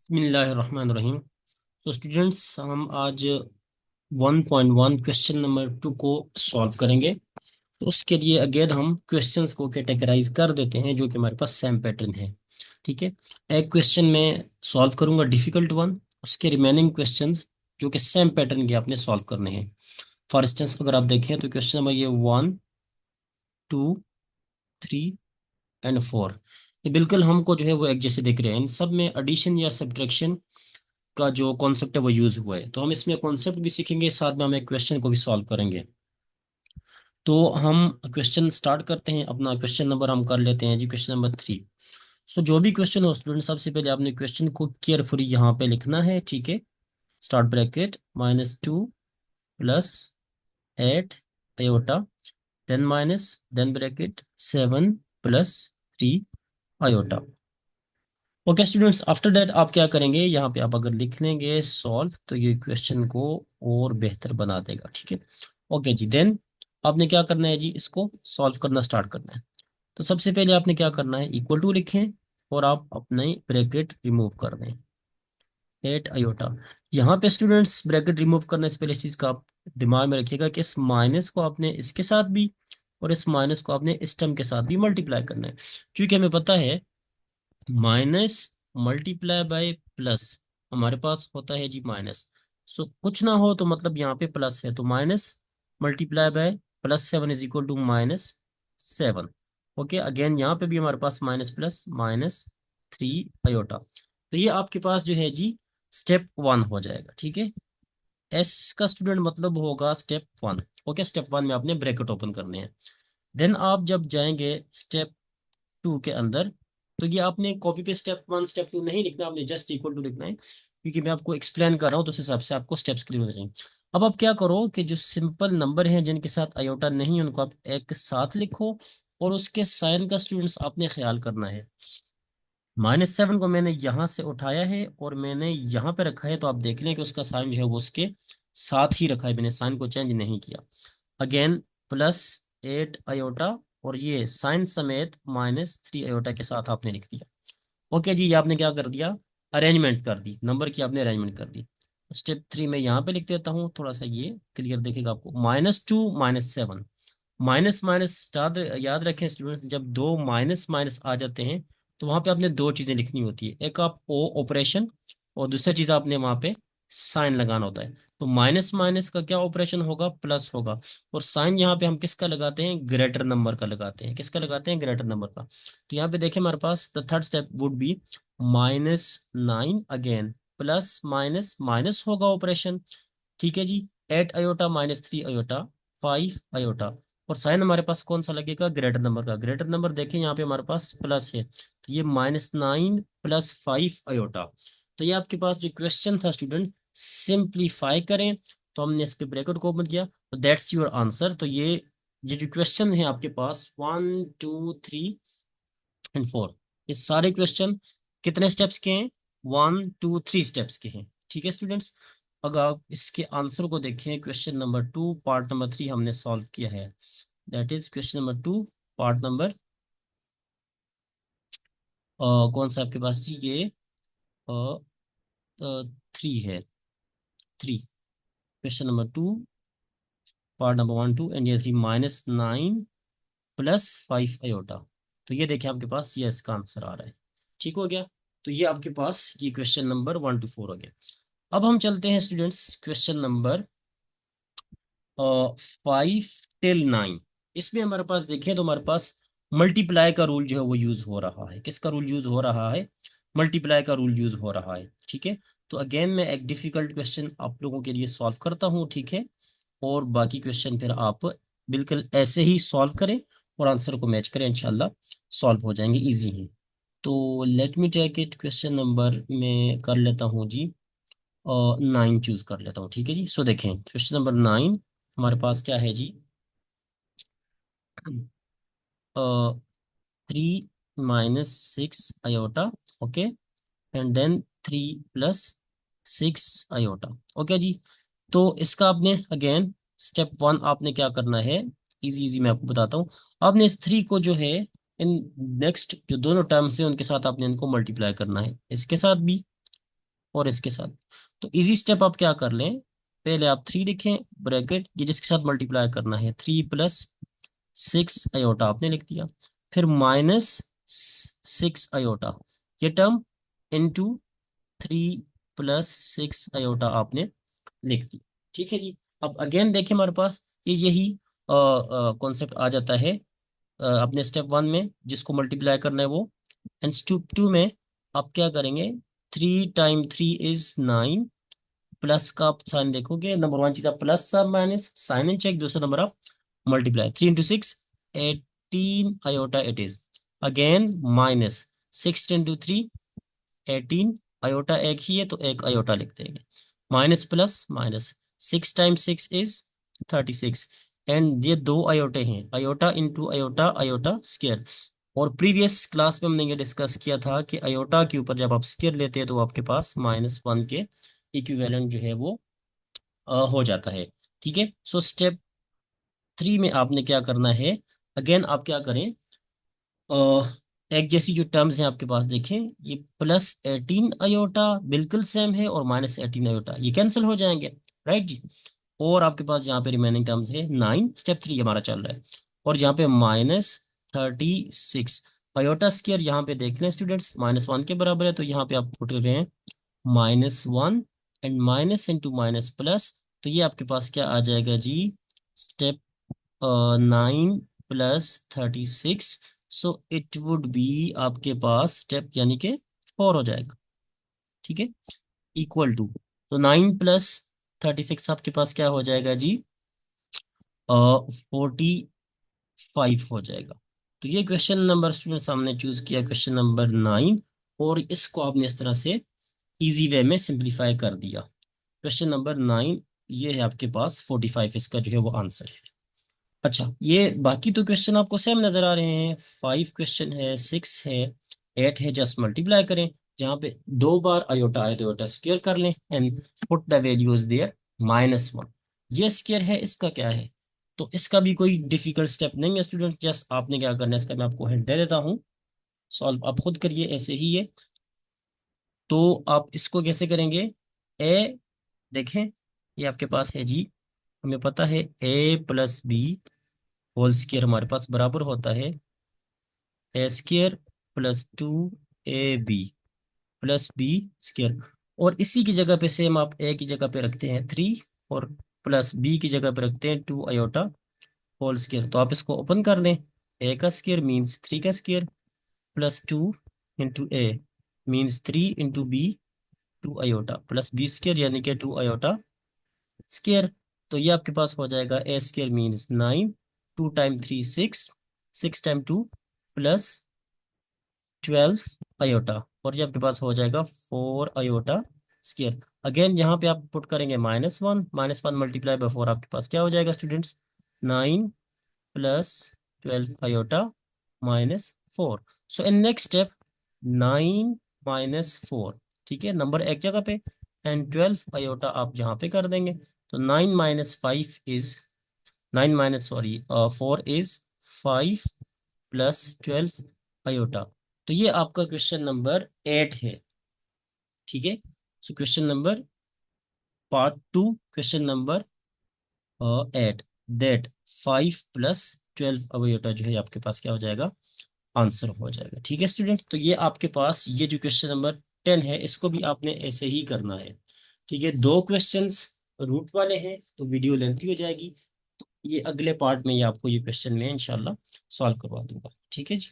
बिस्मिल्लाहिर्रहमानिर्रहीम। तो स्टूडेंट्स, हम आज 1.1 क्वेश्चन नंबर 2 को सॉल्व करेंगे। तो उसके लिए अगेन हम क्वेश्चंस को कैटेगराइज कर देते हैं जो कि हमारे पास सेम पैटर्न है। ठीक है। एक क्वेश्चन में सॉल्व करूंगा डिफिकल्ट वन, उसके रिमेनिंग क्वेश्चंस जो कि सेम पैटर्न के आपने सॉल्व करने हैं। फॉर इंस्टेंस अगर आप देखें तो क्वेश्चन नंबर ये 1, 2, 3 एंड 4, ये बिल्कुल हमको जो है वो एक जैसे दिख रहे हैं। इन सब में एडिशन या सब्ट्रैक्शन का जो कॉन्सेप्ट है वो यूज हुआ है, तो हम इसमें कॉन्सेप्ट भी सीखेंगे, साथ में हम एक क्वेश्चन को भी सॉल्व करेंगे। तो हम क्वेश्चन स्टार्ट करते हैं। अपना क्वेश्चन नंबर हम कर लेते हैं जी, क्वेश्चन नंबर 3। सो जो भी क्वेश्चन हो स्टूडेंट, सबसे पहले आपने क्वेश्चन को केयरफुली यहाँ पे लिखना है। ठीक है। Start bracket -2 plus 8 iota, then minus, then bracket 7 plus 3 iota. Okay students, after that आप क्या करेंगे, यहाँ पे आप अगर लिख लेंगे सॉल्व तो ये क्वेश्चन को और बेहतर बना देगा। ठीक है। ओके जी, देन आपने क्या करना है जी, इसको सॉल्व करना स्टार्ट करना है। तो सबसे पहले आपने क्या करना है, इक्वल टू लिखें और आप अपने ब्रैकेट रिमूव कर दें। 8 आयोटा। यहाँ पे स्टूडेंट्स ब्रैकेट रिमूव करने से पहले इस चीज का आप दिमाग में रखिएगा कि इस माइनस को आपने इसके साथ भी और इस माइनस को आपने इस टर्म के साथ भी मल्टीप्लाई करना है। क्योंकि हमें पता है माइनस मल्टीप्लाई बाय प्लस हमारे पास होता है जी माइनस। सो कुछ ना हो तो मतलब यहाँ पे प्लस है, तो minus multiply by +7 = -7। Okay, again यहाँ पे भी हमारे पास माइनस प्लस -3 आयोटा। तो ये आपके पास जो है जी स्टेप 1 हो जाएगा। ठीक है। एस का स्टूडेंट मतलब होगा स्टेप 1। ओके, स्टेप 1 में आपने ब्रैकेट ओपन करने हैं। देन आप जब जाएंगे स्टेप 2 के अंदर, तो ये आपने कॉपी पे स्टेप 1 स्टेप 2 नहीं लिखना, आपने जस्ट इक्वल टू लिखना है, क्योंकि मैं आपको एक्सप्लेन कर रहा हूँ तो उस हिसाब से आपको स्टेप्स क्लियर हो जाएंगे। अब आप क्या करो कि जो सिंपल नंबर हैं जिनके साथ आयोटा नहीं है उनको आप एक साथ लिखो, और उसके साइन का स्टूडेंट्स आपने ख्याल करना है। -7 को मैंने यहाँ से उठाया है और मैंने यहाँ पे रखा है, तो आप देख लें कि उसका साइन जो है वो उसके साथ ही रखा है, मैंने साइन को चेंज नहीं किया। अगेन +8 आयोटा, और ये साइन समेत -3 आयोटा के साथ आपने लिख दिया। ओके जी, ये आपने क्या कर दिया, अरेंजमेंट कर दी, नंबर की आपने अरेंजमेंट कर दी। स्टेप 3 में यहाँ पे लिख देता हूँ, थोड़ा सा ये क्लियर देखेगा आपको। -2 -7, माइनस माइनस याद याद रखें स्टूडेंट्स, जब दो माइनस माइनस आ जाते हैं तो वहां पे आपने दो चीजें लिखनी होती है, एक आप ओ ऑपरेशन, और दूसरी चीज आपने वहां पे साइन लगाना होता है। तो माइनस माइनस का क्या ऑपरेशन होगा, प्लस होगा। और साइन यहाँ पे हम किसका लगाते हैं, ग्रेटर नंबर का लगाते हैं। किसका लगाते हैं, ग्रेटर नंबर का। तो यहाँ पे देखें हमारे पास the third step would be -9 again, plus minus minus होगा ऑपरेशन। ठीक है जी। 8 आयोटा -3 आयोटा 5 आयोटा, और साइन हमारे पास कौन सा लगेगा, ग्रेटर नंबर का। ग्रेटर नंबर देखें यहाँ पे हमारे पास प्लस है, तो ये -9 प्लस 5 आयोटा। तो ये आपके पास जो क्वेश्चन था स्टूडेंट, सिंप्लीफाई करें तो हमने इसके ब्रैकेट को ओपन किया, तो दैट्स योर आंसर। तो ये जो क्वेश्चन है आपके पास 1, 2, 3 एंड 4, ये सारे क्वेश्चन कितने स्टेप्स के हैं, 1, 2, 3 स्टेप्स के हैं। ठीक है स्टूडेंट्स। अगर आप इसके आंसर को देखें, क्वेश्चन नंबर 2 पार्ट नंबर 3 हमने सॉल्व किया है। That is question number 2 part number कौन सा आपके पास जी, ये 3 है। 3, question number 2 part number 1, 2 and ये 3, -9 प्लस 5 आयोटा। तो ये देखिए आपके पास ये इसका आंसर आ रहा है। ठीक हो गया। तो ये आपके पास ये क्वेश्चन नंबर 1 to 4 हो गया। अब हम चलते हैं स्टूडेंट्स क्वेश्चन नंबर 5 till 9। इसमें हमारे पास देखें तो हमारे पास मल्टीप्लाई का रूल जो है वो यूज हो रहा है। किसका रूल यूज हो रहा है, मल्टीप्लाई का रूल यूज हो रहा है। ठीक है। तो अगेन मैं एक डिफिकल्ट क्वेश्चन आप लोगों के लिए सॉल्व करता हूँ। ठीक है। और बाकी क्वेश्चन फिर आप बिल्कुल ऐसे ही सॉल्व करें और आंसर को मैच करें, इंशाल्लाह सॉल्व हो जाएंगे, इजी है। तो let me take it, question number में कर लेता हूँ जी, 9 चूज कर लेता हूँ। ठीक है जी। सो देखें क्वेश्चन नंबर 9 हमारे पास क्या है जी, 3 - 6 iota. Okay, and then 3 + 6 iota. Okay जी। तो इसका आपने अगेन स्टेप 1 आपने क्या करना है, इजी इजी मैं आपको बताता हूँ। आपने इस 3 को जो है इन नेक्स्ट जो दोनों टर्म्स हैं उनके साथ आपने इनको मल्टीप्लाई करना है, इसके साथ भी और इसके साथ। तो इजी स्टेप आप क्या कर लें, पहले आप 3 लिखें ब्रैकेट, ये जिसके साथ मल्टीप्लाई करना है, 3 + 6 आयोटा आपने लिख दिया। फिर -6 आयोटा, ये टर्म इनटू 3 + 6 आयोटा आपने लिख दी। ठीक है जी। अब अगेन देखिए हमारे पास ये यही कॉन्सेप्ट आ जाता है अपने स्टेप 1 में, जिसको मल्टीप्लाई करना है वो। एंड स्टेप 2 में आप क्या करेंगे, 3 × 3 = 9, प्लस का आप साइन देखोगे, नंबर 1 चीज आप प्लस सब माइनस साइन इन चेक, दूसरा नंबर आप multiply, 3 × 6 18 iota it is. Again -6 × 3 18, iota एक ही है तो एक आयोटा लिख देंगे, माइनस प्लस माइनस, 6 × 6 = 36, एंड ये दो आयोटे हैं, iota into iota, iota square. और प्रीवियस क्लास में हमने ये डिस्कस किया था कि आयोटा के ऊपर जब आप स्क्वायर लेते हैं तो आपके पास -1 के इक्विवेलेंट जो है वो हो जाता है। ठीक है। सो स्टेप 3 में आपने क्या करना है, अगेन आप क्या करें, एक जैसी जो टर्म्स हैं आपके पास देखें, ये +18 आयोटा बिल्कुल सेम है और -18 आयोटा ये कैंसिल हो जाएंगे, राइट जी। और आपके पास यहाँ पे रिमेनिंग टर्म्स है 9, स्टेप 3 हमारा चल रहा है। और यहाँ पे -36 आयोटा स्क्वायर, यहाँ पे देख लें स्टूडेंट्स, -1 के बराबर है, तो यहाँ पे आप पुट कर रहे हैं -1, and minus into minus plus, तो ये आपके पास क्या आ जाएगा जी, step 9 + 36, so it would be आपके पास स्टेप यानी कि 4 हो जाएगा। ठीक है। इक्वल टू, तो 9 + 36 आपके पास क्या हो जाएगा जी, 45 हो जाएगा। तो ये क्वेश्चन नंबर स्टूडेंट सामने चूज किया, क्वेश्चन नंबर 9, और इसको आपने इस तरह से इजी वे में सिंप्लीफाई कर दिया। क्वेश्चन नंबर 9 ये है आपके पास 45, इसका जो है वो आंसर है। अच्छा, ये बाकी तो क्वेश्चन आपको सेम नजर आ रहे हैं, 5 क्वेश्चन है, 6 है, 8 है, जस्ट मल्टीप्लाई करें, जहाँ पे 2 बार आयोटा आए तो आयोटा स्क्वायर कर लें and put the values there, -1, ये स्क्वायर है, इसका क्या है, तो इसका भी कोई डिफिकल्ट स्टेप नहीं है स्टूडेंट, जस्ट आपने क्या करना है, इसका मैं आपको हिंट दे देता हूँ, सॉल्व आप खुद करिए ऐसे ही है। तो आप इसको कैसे करेंगे, ए, देखें ये आपके पास है जी, हमें पता है A + B होल स्क्वायर हमारे पास बराबर होता है A² +2AB +B²। और इसी की जगह पे सेम आप A की जगह पे रखते हैं 3, और प्लस B की जगह पे रखते हैं 2 आयोटा होल स्क्वायर। तो आप इसको ओपन कर लें, A का स्क्वायर मीन्स 3 का square, +2 × A means 3 × B 2 iota, plus B² यानी कि 2 आयोटा स्क्वायर। तो ये आपके पास हो जाएगा A² मीन्स 9, 2 × 3 6, 6 × 2 +12 आयोटा, और ये आपके पास हो जाएगा 4 आयोटा स्क्वायर। अगेन यहाँ पे आप पुट करेंगे -1, -1 मल्टीप्लाई बाय 4 आपके पास क्या हो जाएगा students, 9 + 12 iota -4। So in next step 9 - 4, ठीक है, नंबर एक जगह पे, एंड 12 आयोटा आप यहाँ पे कर देंगे। तो 4 इज 5 + 12 आयोटा। तो ये आपका क्वेश्चन नंबर 8 है। ठीक है। So question number part 2, question number 8, that 5 + 12 iota जो है आपके पास क्या हो जाएगा, आंसर हो जाएगा। ठीक है स्टूडेंट, तो ये आपके पास ये जो क्वेश्चन नंबर 10 है, इसको भी आपने ऐसे ही करना है। ठीक है, 2 क्वेश्चंस रूट वाले हैं तो वीडियो लेंथी हो जाएगी, तो ये अगले पार्ट में ये आपको ये क्वेश्चन में इंशाल्लाह सॉल्व करवा दूंगा। ठीक है जी।